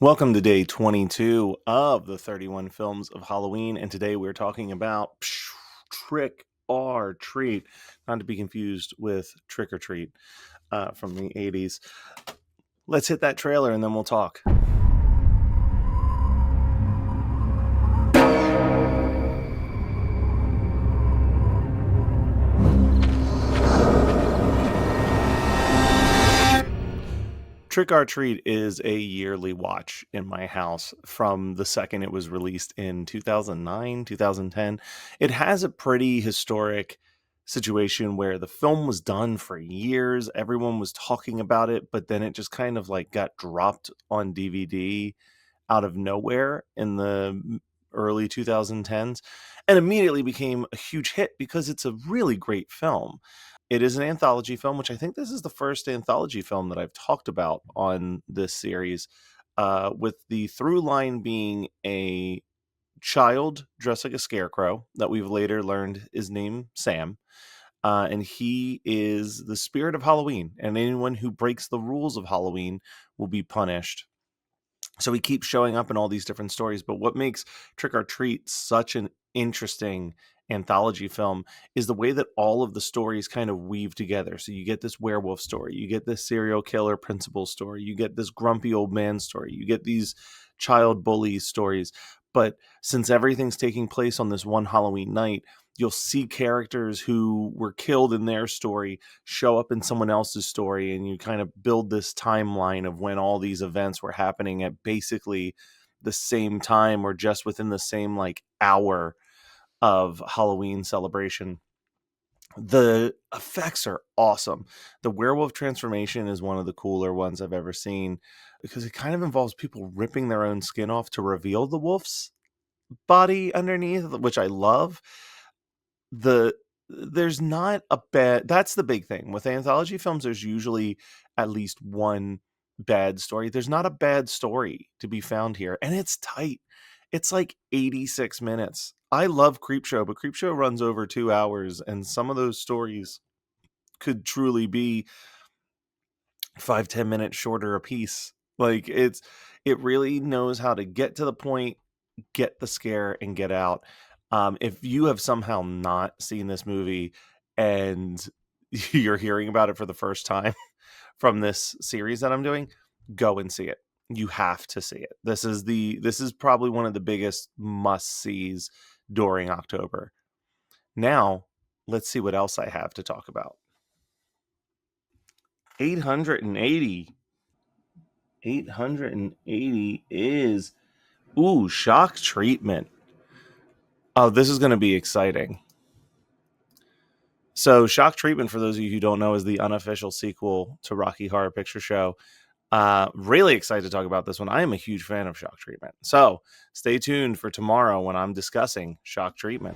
Welcome to day 22 of the 31 films of Halloween, and today we're talking about Trick or Treat, not to be confused with Trick or Treat from the 80s. Let's hit that trailer and then we'll talk. Trick or Treat is a yearly watch in my house from the second it was released in 2009, 2010. It has a pretty historic situation where the film was done for years. Everyone was talking about it, but then it just kind of like got dropped on DVD out of nowhere in the early 2010s and immediately became a huge hit because it's a really great film. It is an anthology film, which I think this is the first anthology film that I've talked about on this series, with the through line being a child dressed like a scarecrow that we've later learned is named Sam. And he is the spirit of Halloween, and anyone who breaks the rules of Halloween will be punished. So he keeps showing up in all these different stories. But what makes Trick or Treat such an interesting anthology film is the way that all of the stories kind of weave together. So you get this werewolf story, you get this serial killer principal story, you get this grumpy old man story, you get these child bully stories. But since everything's taking place on this one Halloween night, you'll see characters who were killed in their story show up in someone else's story, and you kind of build this timeline of when all these events were happening at basically the same time or just within the same like hour of Halloween celebration. The effects are awesome. The werewolf transformation is one of the cooler ones I've ever seen because it kind of involves people ripping their own skin off to reveal the wolf's body underneath, which I love. There's not a bad That's the big thing with anthology films. There's usually at least one bad story. There's not a bad story to be found here, and it's tight. It's like 86 minutes. I love Creepshow, but Creepshow runs over 2 hours, and some of those stories could truly be 5-10 minutes shorter a piece. Like it really knows how to get to the point, get the scare, and get out. If you have somehow not seen this movie and you're hearing about it for the first time from this series that I'm doing, go and see it. You have to see it. This is probably one of the biggest must-sees during October. Now, let's see what else I have to talk about. 880. 880 is Shock Treatment. Oh, this is going to be exciting. So Shock Treatment, for those of you who don't know, is the unofficial sequel to Rocky Horror Picture Show. Really excited to talk about this one. I am a huge fan of Shock Treatment. So stay tuned for tomorrow when I'm discussing Shock Treatment.